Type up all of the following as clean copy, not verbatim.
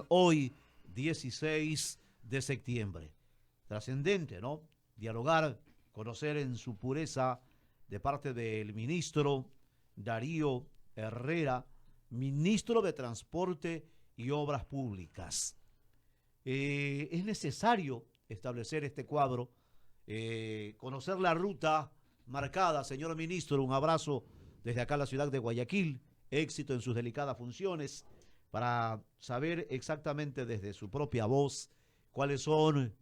Hoy, 16 de septiembre. Trascendente, ¿no? Dialogar, conocer en su pureza de parte del ministro Darío Herrera, ministro de Transporte y Obras Públicas. Es necesario establecer este cuadro, conocer la ruta marcada, señor ministro. Un abrazo desde acá a la ciudad de Guayaquil. Éxito en sus delicadas funciones para saber exactamente desde su propia voz cuáles son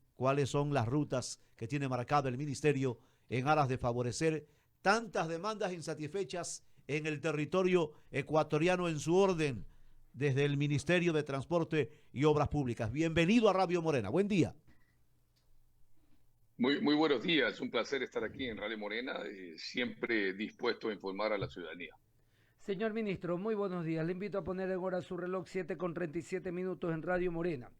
las rutas que tiene marcado el ministerio en aras de favorecer tantas demandas insatisfechas en el territorio ecuatoriano en su orden desde el Ministerio de Transporte y Obras Públicas. Bienvenido a Radio Morena. Buen día. Muy buenos días, un placer estar aquí en Radio Morena, siempre dispuesto a informar a la ciudadanía. Señor ministro, muy buenos días. Le invito a poner en hora su reloj 7:37 en Radio Morena.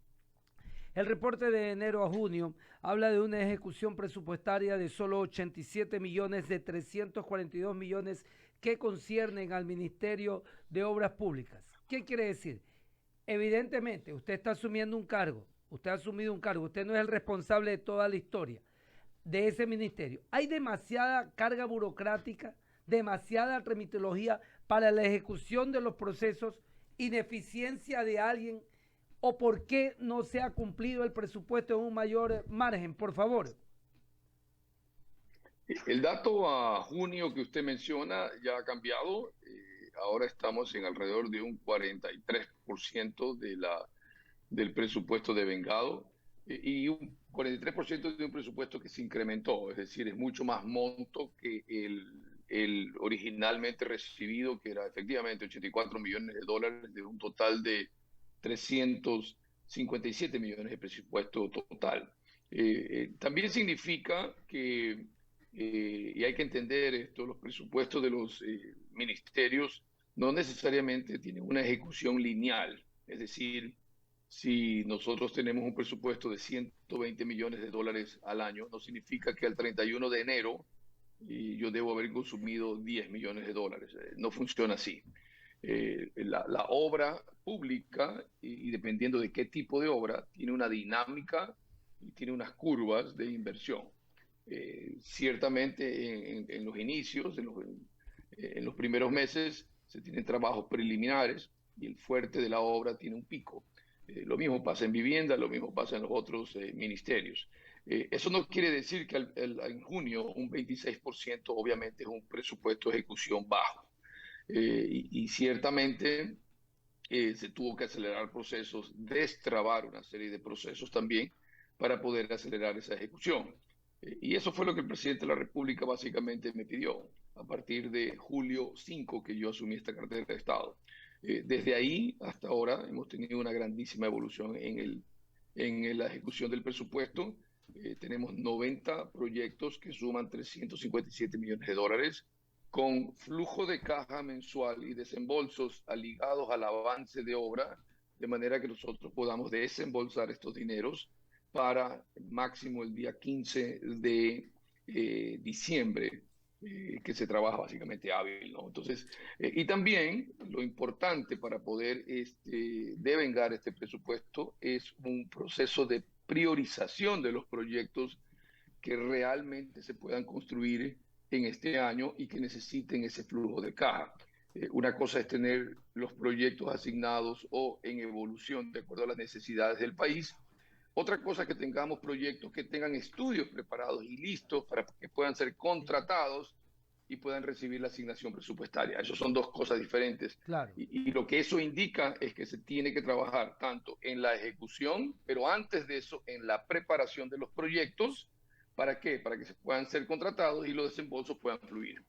El reporte de enero a junio habla de una ejecución presupuestaria de solo 87 millones de 342 millones que conciernen al Ministerio de Obras Públicas. ¿Qué quiere decir? Evidentemente, usted está asumiendo un cargo, usted ha asumido un cargo, usted no es el responsable de toda la historia de ese ministerio. Hay demasiada carga burocrática, demasiada tramitología para la ejecución de los procesos, ineficiencia de alguien, o por qué no se ha cumplido el presupuesto en un mayor margen, por favor. El dato a junio que usted menciona ya ha cambiado. Ahora estamos en alrededor de un 43% del presupuesto devengado y un 43% de un presupuesto que se incrementó, es decir, es mucho más monto que el originalmente recibido, que era efectivamente 84 millones de dólares de un total de 357 millones de presupuesto total. También significa que, y hay que entender esto, los presupuestos de los ministerios no necesariamente tienen una ejecución lineal, es decir, si nosotros tenemos un presupuesto de 120 millones de dólares al año, no significa que al 31 de enero yo debo haber consumido 10 millones de dólares. No funciona así. La obra pública, y dependiendo de qué tipo de obra, tiene una dinámica y tiene unas curvas de inversión. Ciertamente en los inicios, en los primeros meses, se tienen trabajos preliminares y el fuerte de la obra tiene un pico. Lo mismo pasa en vivienda, lo mismo pasa en los otros ministerios. Eso no quiere decir que en junio un 26% obviamente es un presupuesto de ejecución bajo. Y ciertamente se tuvo que acelerar procesos, destrabar una serie de procesos también para poder acelerar esa ejecución. Y eso fue lo que el presidente de la República básicamente me pidió a partir de julio 5 que yo asumí esta cartera de Estado. Desde ahí hasta ahora hemos tenido una grandísima evolución en la ejecución del presupuesto. Tenemos 90 proyectos que suman 357 millones de dólares con flujo de caja mensual y desembolsos ligados al avance de obra, de manera que nosotros podamos desembolsar estos dineros para máximo el día 15 de diciembre, que se trabaja básicamente hábil, ¿no? Entonces, y también lo importante para poder devengar este presupuesto es un proceso de priorización de los proyectos que realmente se puedan construir en este año y que necesiten ese flujo de caja. Una cosa es tener los proyectos asignados o en evolución de acuerdo a las necesidades del país. Otra cosa es que tengamos proyectos que tengan estudios preparados y listos para que puedan ser contratados y puedan recibir la asignación presupuestaria. Eso son dos cosas diferentes. Claro. Y lo que eso indica es que se tiene que trabajar tanto en la ejecución, pero antes de eso, en la preparación de los proyectos. ¿Para qué? Para que se puedan ser contratados y los desembolsos puedan fluir.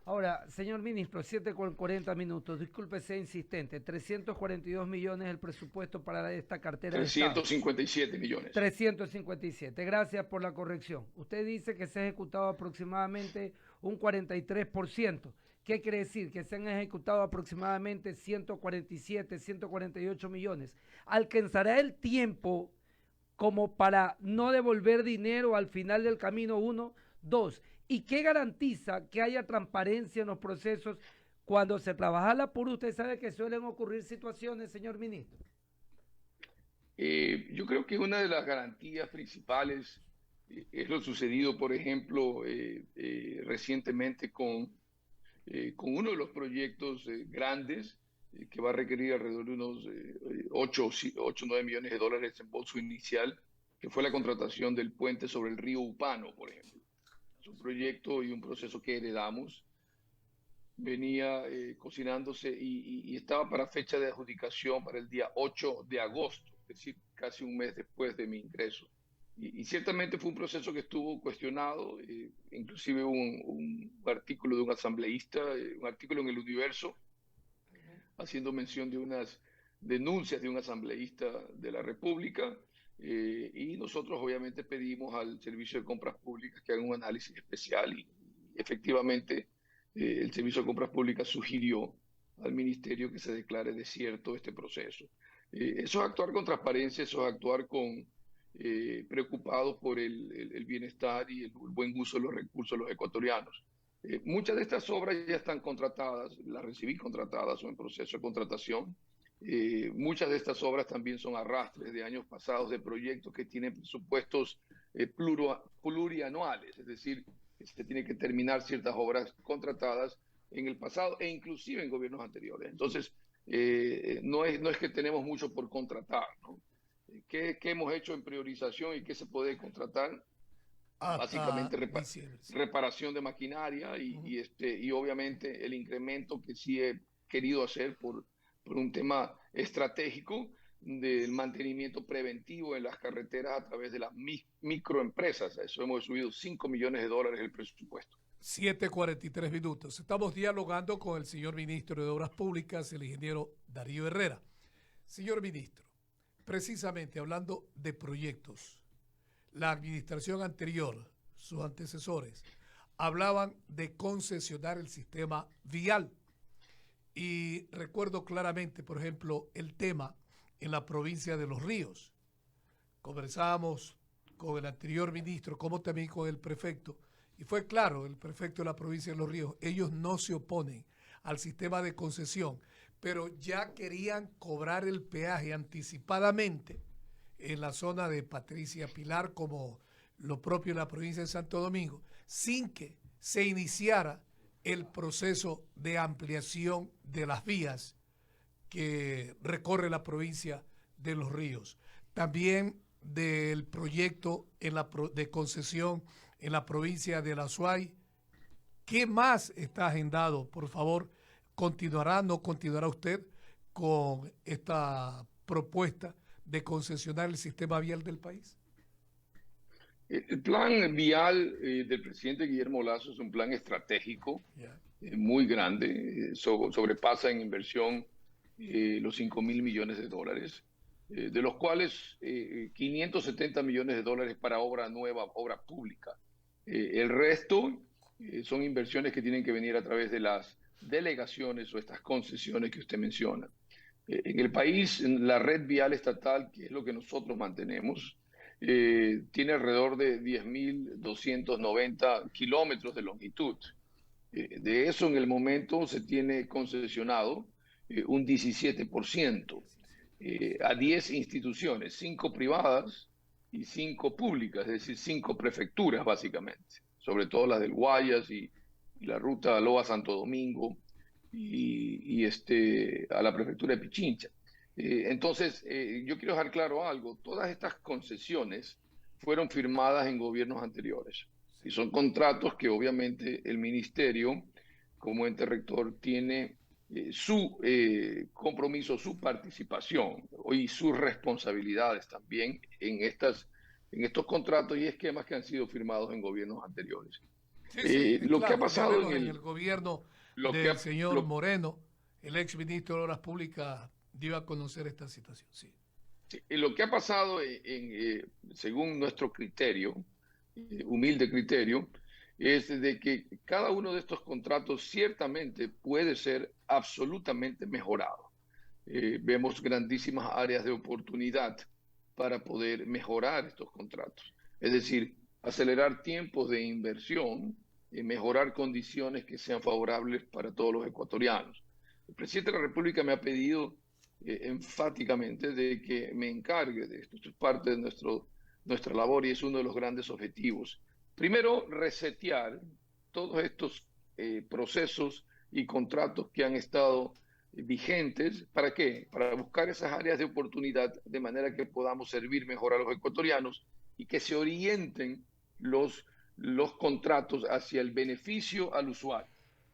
Ahora, señor ministro, 7:40, disculpe sea insistente, 342 millones el presupuesto para esta cartera de Estado. 357 millones. 357, gracias por la corrección. Usted dice que se ha ejecutado aproximadamente un 43%. ¿Qué quiere decir? Que se han ejecutado aproximadamente 147, 148 millones. ¿Alcanzará el tiempo como para no devolver dinero al final del camino? Uno, dos, ¿y qué garantiza que haya transparencia en los procesos cuando se trabaja la PUR? Usted sabe que suelen ocurrir situaciones, señor ministro. Yo creo que una de las garantías principales es lo sucedido, por ejemplo, recientemente con uno de los proyectos grandes que va a requerir alrededor de unos 8 o 9 millones de dólares en bolso inicial, que fue la contratación del puente sobre el río Upano, por ejemplo. Es un proyecto y un proceso que heredamos, venía cocinándose y estaba para fecha de adjudicación para el día 8 de agosto, es decir, casi un mes después de mi ingreso. Y ciertamente fue un proceso que estuvo cuestionado, inclusive un artículo de un asambleísta, un artículo en El Universo, haciendo mención de unas denuncias de un asambleísta de la República, y nosotros obviamente pedimos al Servicio de Compras Públicas que haga un análisis especial y efectivamente el Servicio de Compras Públicas sugirió al Ministerio que se declare desierto este proceso. Eso es actuar con transparencia, eso es actuar con preocupados por el bienestar y el buen uso de los recursos de los ecuatorianos. Muchas de estas obras ya están contratadas, las recibí contratadas o en proceso de contratación. Muchas de estas obras también son arrastres de años pasados de proyectos que tienen presupuestos plurianuales, es decir, se tiene que terminar ciertas obras contratadas en el pasado e inclusive en gobiernos anteriores. Entonces, no es que tenemos mucho por contratar, ¿no? ¿Qué hemos hecho en priorización y qué se puede contratar? Básicamente reparación de maquinaria y obviamente el incremento que sí he querido hacer por un tema estratégico del mantenimiento preventivo en las carreteras a través de las microempresas. A eso hemos subido 5 millones de dólares el presupuesto. 7:43 minutos. Estamos dialogando con el señor ministro de Obras Públicas, el ingeniero Darío Herrera. Señor ministro, precisamente hablando de proyectos, la administración anterior, sus antecesores, hablaban de concesionar el sistema vial. Y recuerdo claramente, por ejemplo, el tema en la provincia de Los Ríos. Conversábamos con el anterior ministro, como también con el prefecto, y fue claro, el prefecto de la provincia de Los Ríos, ellos no se oponen al sistema de concesión, pero ya querían cobrar el peaje anticipadamente en la zona de Patricia Pilar, como lo propio en la provincia de Santo Domingo, sin que se iniciara el proceso de ampliación de las vías que recorre la provincia de Los Ríos. También del proyecto de concesión en la provincia de La Suay. ¿Qué más está agendado? Por favor, ¿no continuará usted con esta propuesta de concesionar el sistema vial del país? El plan vial del presidente Guillermo Lasso es un plan estratégico muy grande, sobrepasa en inversión los 5.000 millones de dólares, de los cuales 570 millones de dólares para obra nueva, obra pública. El resto son inversiones que tienen que venir a través de las delegaciones o estas concesiones que usted menciona. En el país, en la red vial estatal, que es lo que nosotros mantenemos, tiene alrededor de 10.290 kilómetros de longitud. De eso, en el momento, se tiene concesionado un 17% a 10 instituciones, 5 privadas y 5 públicas, es decir, 5 prefecturas, básicamente, sobre todo las del Guayas y la ruta Loa-Santo Domingo y a la prefectura de Pichincha. Entonces, yo quiero dejar claro algo. Todas estas concesiones fueron firmadas en gobiernos anteriores y son contratos que obviamente el ministerio, como ente rector, tiene su compromiso, su participación y sus responsabilidades también en estos contratos y esquemas que han sido firmados en gobiernos anteriores. Lo que ha pasado en el gobierno del señor Moreno, el ex ministro de Obras Públicas, dio a conocer esta situación. Sí. Lo que ha pasado, según nuestro criterio, humilde criterio, es de que cada uno de estos contratos ciertamente puede ser absolutamente mejorado. Vemos grandísimas áreas de oportunidad para poder mejorar estos contratos. Es decir, acelerar tiempos de inversión y mejorar condiciones que sean favorables para todos los ecuatorianos. El presidente de la República me ha pedido enfáticamente de que me encargue de esto. Esto es parte de nuestra labor y es uno de los grandes objetivos. Primero, resetear todos estos procesos y contratos que han estado vigentes. ¿Para qué? Para buscar esas áreas de oportunidad de manera que podamos servir mejor a los ecuatorianos y que se orienten los contratos hacia el beneficio al usuario.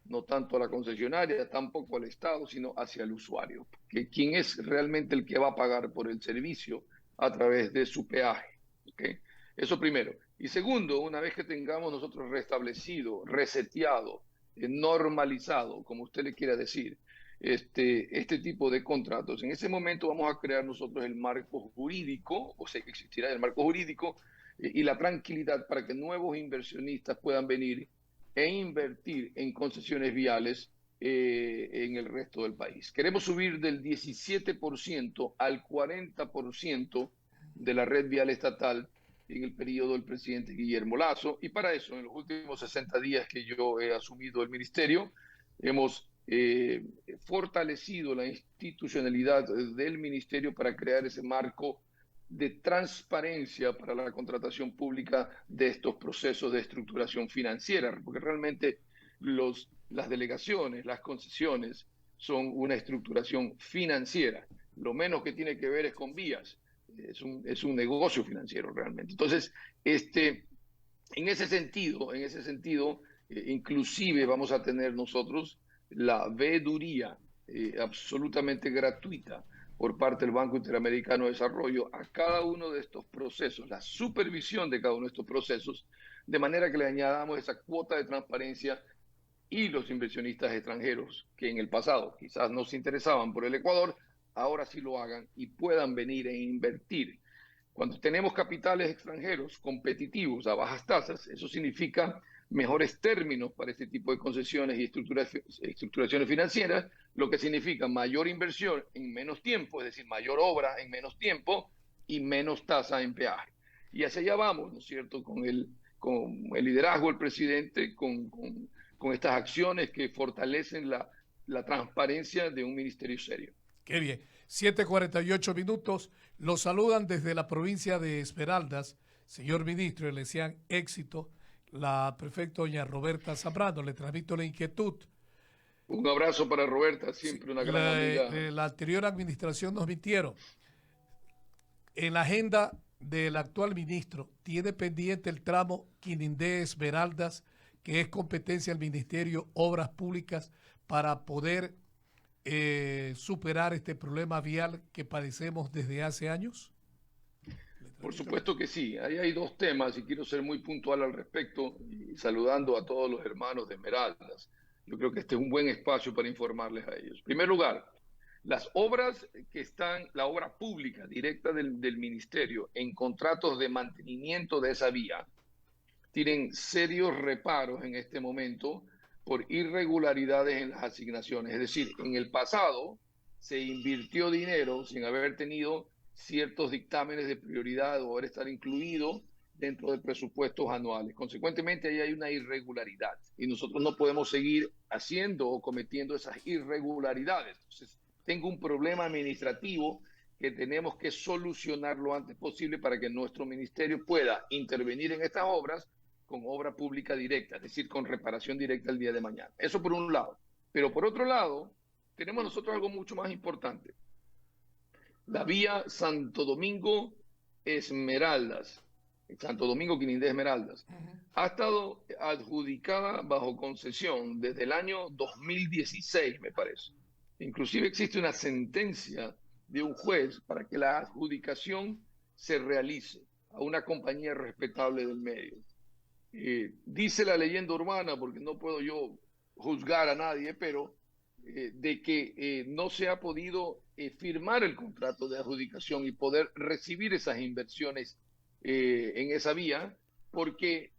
No tanto a la concesionaria, tampoco al Estado, sino hacia el usuario, que quien es realmente el que va a pagar por el servicio a través de su peaje. ¿Okay? Eso primero. Y segundo, una vez que tengamos nosotros restablecido, reseteado, normalizado, como usted le quiera decir, este tipo de contratos, en ese momento vamos a crear nosotros el marco jurídico, o sea, que existirá el marco jurídico y la tranquilidad para que nuevos inversionistas puedan venir e invertir en concesiones viales en el resto del país. Queremos subir del 17% al 40% de la red vial estatal en el periodo del presidente Guillermo Lasso, y para eso, en los últimos 60 días que yo he asumido el ministerio, hemos fortalecido la institucionalidad del ministerio para crear ese marco de transparencia para la contratación pública de estos procesos de estructuración financiera, porque realmente las delegaciones, las concesiones son una estructuración financiera. Lo menos que tiene que ver es con vías, es un negocio financiero realmente. Entonces, en ese sentido, inclusive vamos a tener nosotros la veeduría absolutamente gratuita por parte del Banco Interamericano de Desarrollo a cada uno de estos procesos, la supervisión de cada uno de estos procesos, de manera que le añadamos esa cuota de transparencia y los inversionistas extranjeros que en el pasado quizás no se interesaban por el Ecuador, ahora sí lo hagan y puedan venir e invertir. Cuando tenemos capitales extranjeros competitivos a bajas tasas, eso significa mejores términos para este tipo de concesiones y estructuraciones financieras, lo que significa mayor inversión en menos tiempo, es decir, mayor obra en menos tiempo y menos tasa en peaje. Y hacia allá vamos, ¿no es cierto?, con el liderazgo del presidente, con estas acciones que fortalecen la transparencia de un ministerio serio. Qué bien. 7:48 minutos. Los saludan desde la provincia de Esmeraldas, señor ministro, y le desean éxito. La prefecta doña Roberta Zambrano, le transmito la inquietud. Un abrazo para Roberta, siempre una gran amiga. La anterior administración nos mintieron. En la agenda del actual ministro, tiene pendiente el tramo Quinindé-Esmeraldas, que es competencia del Ministerio Obras Públicas, para poder superar este problema vial que padecemos desde hace años. Por supuesto que sí. Ahí hay dos temas y quiero ser muy puntual al respecto y saludando a todos los hermanos de Esmeraldas. Yo creo que este es un buen espacio para informarles a ellos. En primer lugar, las obras que están, la obra pública directa del ministerio en contratos de mantenimiento de esa vía, tienen serios reparos en este momento por irregularidades en las asignaciones. Es decir, en el pasado se invirtió dinero sin haber tenido ciertos dictámenes de prioridad o haber estado incluido dentro de presupuestos anuales. Consecuentemente, ahí hay una irregularidad y nosotros no podemos seguir haciendo o cometiendo esas irregularidades. Entonces, tengo un problema administrativo que tenemos que solucionar lo antes posible para que nuestro ministerio pueda intervenir en estas obras con obra pública directa, es decir, con reparación directa el día de mañana. Eso por un lado. Pero por otro lado, tenemos nosotros algo mucho más importante. La vía Santo Domingo Esmeraldas, Santo Domingo Quinindé Esmeraldas, ha estado adjudicada bajo concesión desde el año 2016, me parece. Inclusive existe una sentencia de un juez para que la adjudicación se realice a una compañía respetable del medio. Dice la leyenda urbana, porque no puedo yo juzgar a nadie, pero de que no se ha podido firmar el contrato de adjudicación y poder recibir esas inversiones en esa vía, porque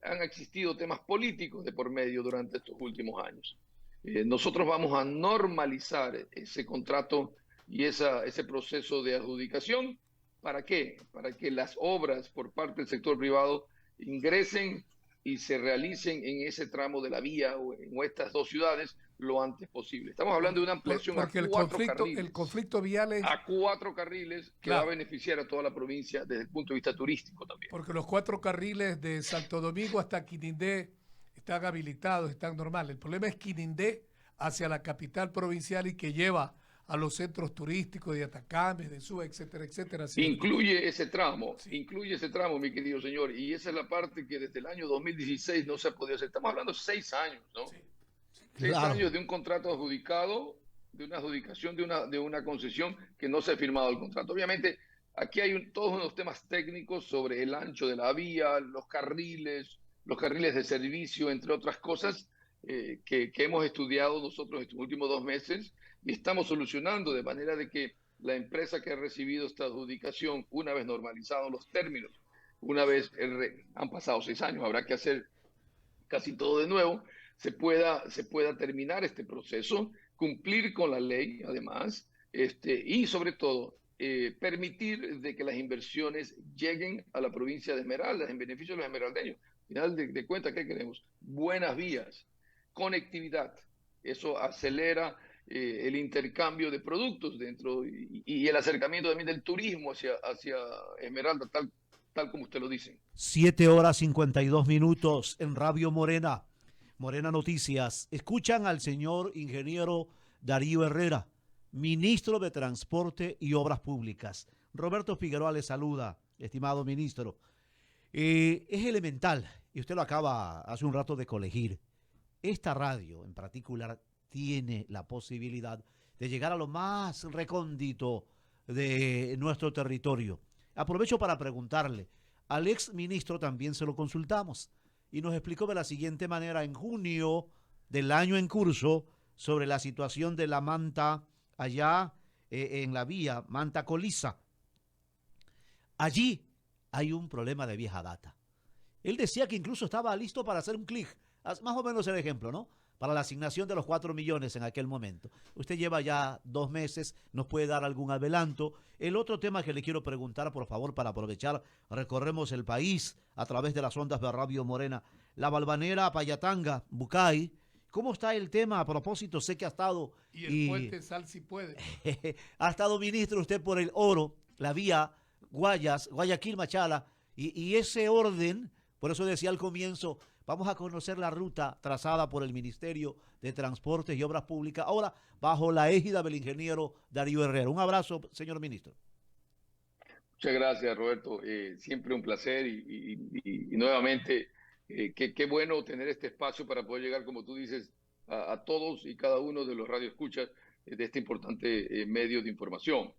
han existido temas políticos de por medio durante estos últimos años. Nosotros vamos a normalizar ese contrato y ese proceso de adjudicación. ¿Para qué? Para que las obras por parte del sector privado ingresen y se realicen en ese tramo de la vía o en estas dos ciudades lo antes posible. Estamos hablando de una ampliación Porque a cuatro carriles. El conflicto vial es... A 4 carriles que Claro. va a beneficiar a toda la provincia desde el punto de vista turístico también. Porque los 4 carriles de Santo Domingo hasta Quinindé están habilitados, están normales. El problema es Quinindé hacia la capital provincial y que lleva a los centros turísticos de Atacama, de Suba, etcétera, etcétera. Incluye ese tramo, Sí. mi querido señor, y esa es la parte que desde el año 2016 no se ha podido hacer. Estamos hablando de 6 años, ¿no? Sí. 6 Claro. años de un contrato adjudicado, de una adjudicación de una concesión que no se ha firmado el contrato. Obviamente, aquí hay todos unos temas técnicos sobre el ancho de la vía, los carriles de servicio, entre otras cosas, que hemos estudiado nosotros estos últimos 2 meses y estamos solucionando de manera de que la empresa que ha recibido esta adjudicación, una vez normalizados los términos, una vez han pasado 6 años, habrá que hacer casi todo de nuevo, se pueda terminar este proceso, cumplir con la ley, además, y sobre todo, permitir de que las inversiones lleguen a la provincia de Esmeraldas en beneficio de los esmeraldeños. Al final de cuentas, ¿qué queremos? Buenas vías, conectividad. Eso acelera el intercambio de productos dentro y el acercamiento también del turismo hacia Esmeralda, tal como usted lo dice. 7:52 en Radio Morena. Morena Noticias. Escuchan al señor ingeniero Darío Herrera, ministro de Transporte y Obras Públicas. Roberto Figueroa le saluda, estimado ministro. Es elemental, y usted lo acaba hace un rato de colegir. Esta radio en particular tiene la posibilidad de llegar a lo más recóndito de nuestro territorio. Aprovecho para preguntarle, al ex ministro también se lo consultamos y nos explicó de la siguiente manera en junio del año en curso sobre la situación de la manta allá en la vía Manta Coliza. Allí hay un problema de vieja data. Él decía que incluso estaba listo para hacer un clic, más o menos el ejemplo, ¿no? Para la asignación de los 4 millones en aquel momento. Usted lleva ya 2 meses, ¿nos puede dar algún adelanto? El otro tema que le quiero preguntar, por favor, para aprovechar, recorremos el país a través de las ondas de Radio Morena. La Balvanera, Payatanga, Bucay. ¿Cómo está el tema? A propósito, sé que ha estado... Y el puente Sal si puede. ha estado ministro usted por el oro, la vía Guayas, Guayaquil, Machala, y ese orden, por eso decía al comienzo, vamos a conocer la ruta trazada por el Ministerio de Transportes y Obras Públicas, ahora bajo la égida del ingeniero Darío Herrera. Un abrazo, señor ministro. Muchas gracias, Roberto. Siempre un placer y nuevamente, qué bueno tener este espacio para poder llegar, como tú dices, a todos y cada uno de los radioescuchas de este importante medio de información.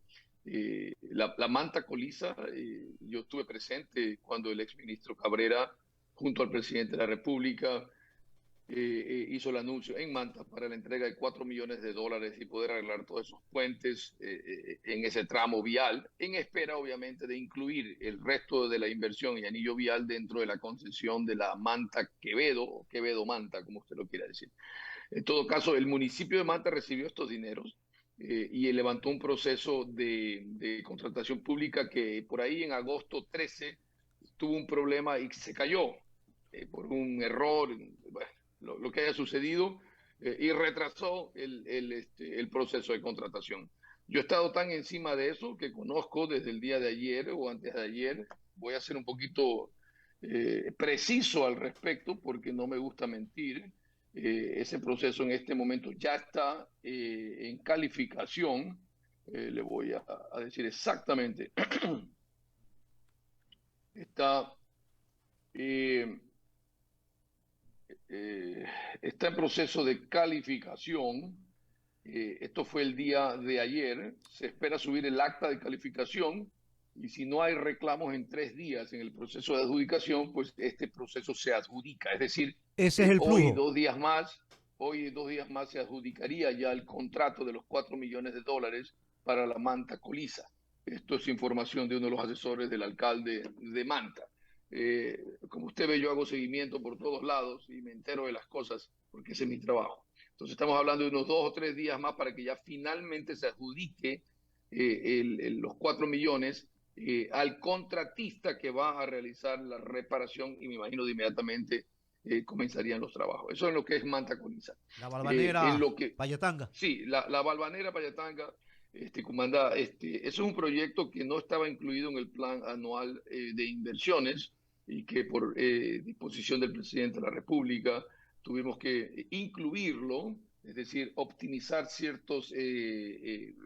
La manta coliza, yo estuve presente cuando el exministro Cabrera, junto al presidente de la República, hizo el anuncio en Manta para la entrega de $4 millones y poder arreglar todos esos puentes en ese tramo vial, en espera obviamente de incluir el resto de la inversión y anillo vial dentro de la concesión de la Manta Quevedo, o Quevedo Manta, como usted lo quiera decir. En todo caso, el municipio de Manta recibió estos dineros y levantó un proceso de contratación pública que por ahí en agosto 13 tuvo un problema y se cayó por un error, bueno, lo que haya sucedido, y retrasó el proceso de contratación. Yo he estado tan encima de eso que conozco desde el día de ayer o antes de ayer. Voy a ser un poquito preciso al respecto porque no me gusta mentir. Ese proceso en este momento ya está en calificación. Le voy a decir exactamente. Está en proceso de calificación. Esto fue el día de ayer. Se espera subir el acta de calificación y si no hay reclamos en 3 días en el proceso de adjudicación, pues este proceso se adjudica. Es decir, ese es el flujo. Hoy 2 días más se adjudicaría ya el contrato de los $4 millones para la Manta Coliza. Esto es información de uno de los asesores del alcalde de Manta. Como usted ve, yo hago seguimiento por todos lados y me entero de las cosas porque ese es mi trabajo. Entonces estamos hablando de unos 2 o 3 días más para que ya finalmente se adjudique los 4 millones al contratista que va a realizar la reparación y me imagino de inmediatamente comenzarían los trabajos. Eso es lo que es Manta Coniza. La Balvanera en lo que, Payatanga. Sí, la Balvanera Payatanga, comanda, eso es un proyecto que no estaba incluido en el plan anual de inversiones y que por disposición del presidente de la República tuvimos que incluirlo, es decir, optimizar ciertos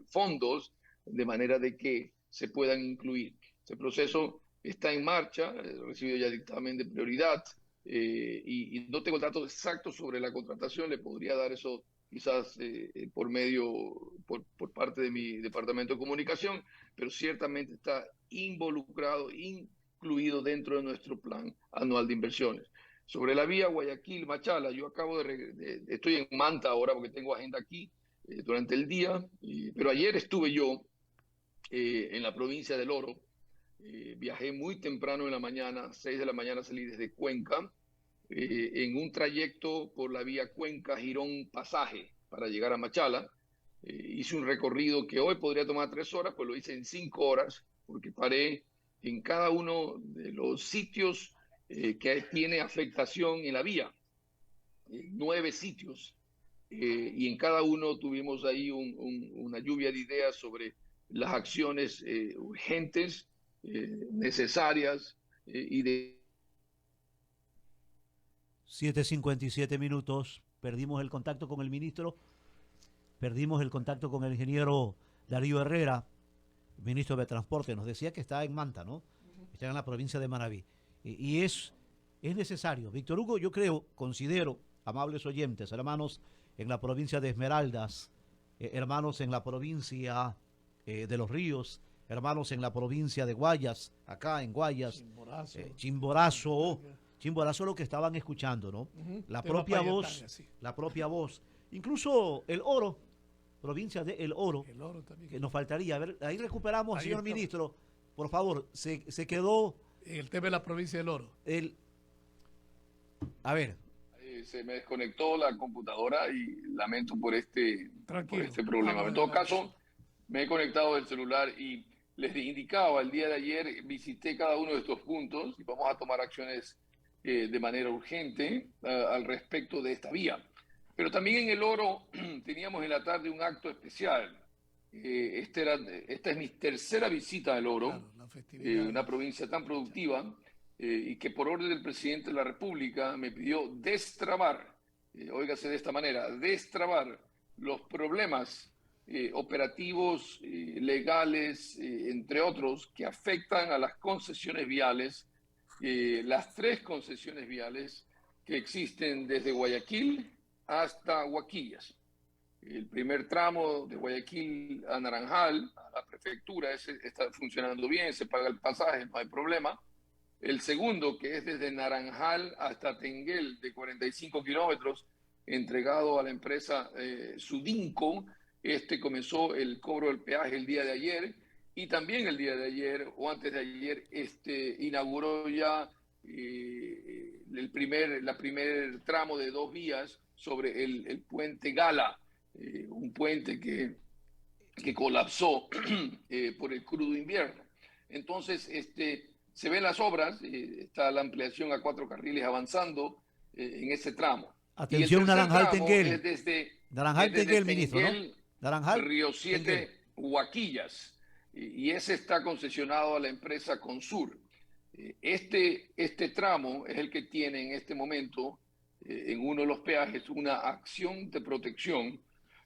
fondos de manera de que se puedan incluir. Ese proceso está en marcha, he recibido ya dictamen de prioridad y no tengo datos exactos sobre la contratación, le podría dar eso quizás por parte de mi departamento de comunicación, pero ciertamente está involucrado, incluido dentro de nuestro plan anual de inversiones. Sobre la vía Guayaquil-Machala, yo acabo estoy en Manta ahora porque tengo agenda aquí durante el día, pero ayer estuve yo en la provincia del Oro. Viajé muy temprano en la mañana, 6 de la mañana salí desde Cuenca, en un trayecto por la vía Cuenca-Girón-Pasaje para llegar a Machala. Hice un recorrido que hoy podría tomar 3 horas, pues lo hice en 5 horas, porque paré en cada uno de los sitios que tiene afectación en la vía, 9 sitios, y en cada uno tuvimos ahí una lluvia de ideas sobre las acciones urgentes, necesarias y de 7:57 minutos. Perdimos el contacto con el ministro, perdimos el contacto con el ingeniero Darío Herrera, ministro de Transporte. Nos decía que está en Manta, ¿no? Está en la provincia de Manabí. Y es necesario. Víctor Hugo, yo considero, amables oyentes, hermanos en la provincia de Esmeraldas, hermanos en la provincia de Los Ríos, hermanos en la provincia de Guayas, acá en Guayas, Chimborazo, lo que estaban escuchando, ¿no? La propia voz, incluso El Oro, provincia de El Oro también. que nos faltaría. A ver, ahí recuperamos, Ahí señor está. ministro, por favor, se quedó El tema de la provincia del Oro. a ver. Se me desconectó la computadora y lamento por este problema. Vamos En todo adelante. caso, me he conectado del celular y les indicaba, el día de ayer visité cada uno de estos puntos y vamos a tomar acciones de manera urgente al respecto de esta vía. Pero también en El Oro teníamos en la tarde un acto especial. Esta es mi tercera visita al Oro, Claro, la festividad. una provincia tan productiva, y que por orden del presidente de la República me pidió destrabar, óigase de esta manera, destrabar los problemas operativos, legales, entre otros, que afectan a las concesiones viales, las 3 concesiones viales que existen desde Guayaquil hasta Huaquillas. El primer tramo de Guayaquil a Naranjal, a la prefectura, ese está funcionando bien, se paga el pasaje, no hay problema. El segundo, que es desde Naranjal hasta Tenguel, de 45 kilómetros, entregado a la empresa Sudinco. Comenzó el cobro del peaje el día de ayer y también el día de ayer o antes de ayer inauguró ya la primer tramo de 2 vías sobre el puente Gala, un puente que colapsó por el crudo invierno. Entonces, se ven las obras, está la ampliación a 4 carriles avanzando en ese tramo. Atención, Naranjal-Tenguel. Es desde Naranjal-Tenguel, ministro, ¿no? Naranjal, Río 7, Huaquillas. Y ese está concesionado a la empresa Consur. Este tramo es el que tiene en este momento, en uno de los peajes, una acción de protección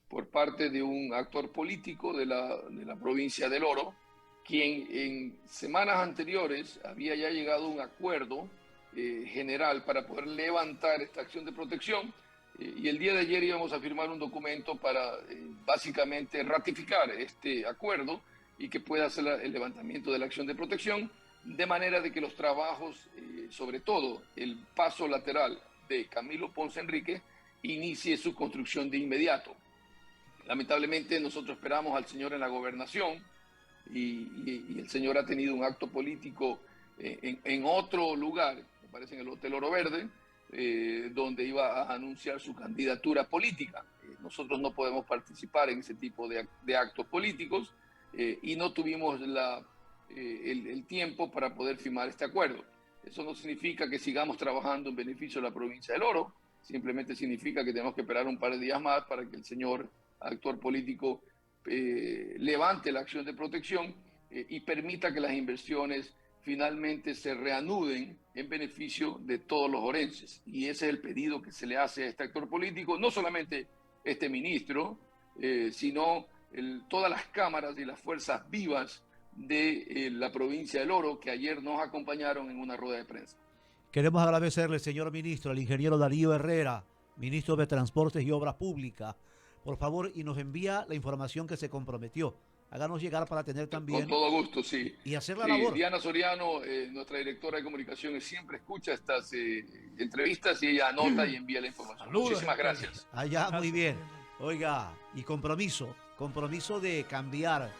por parte de un actor político de la provincia del Oro, quien en semanas anteriores había ya llegado a un acuerdo general para poder levantar esta acción de protección, y el día de ayer íbamos a firmar un documento para básicamente ratificar este acuerdo y que pueda hacer el levantamiento de la acción de protección, de manera de que los trabajos, sobre todo el paso lateral de Camilo Ponce Enrique, inicie su construcción de inmediato. Lamentablemente nosotros esperamos al señor en la gobernación, y el señor ha tenido un acto político en otro lugar, me parece en el Hotel Oro Verde, donde iba a anunciar su candidatura política. Nosotros no podemos participar en ese tipo de actos políticos, y no tuvimos la el tiempo para poder firmar este acuerdo. Eso no significa que sigamos trabajando en beneficio de la provincia del Oro, simplemente significa que tenemos que esperar un par de días más para que el señor actor político levante la acción de protección y permita que las inversiones finalmente se reanuden en beneficio de todos los orenses. Y ese es el pedido que se le hace a este actor político, no solamente este ministro, sino todas las cámaras y las fuerzas vivas de la provincia del Oro que ayer nos acompañaron en una rueda de prensa. Queremos agradecerle, señor ministro, al ingeniero Darío Herrera, ministro de Transportes y Obras Públicas, por favor, y nos envía la información que se comprometió. Háganos llegar para tener también... Con todo gusto, sí. Y hacer la labor. Diana Soriano, nuestra directora de comunicaciones, siempre escucha estas entrevistas y ella anota y envía la información. Saludos. Muchísimas gracias. Allá, muy bien. Oiga, y compromiso de cambiar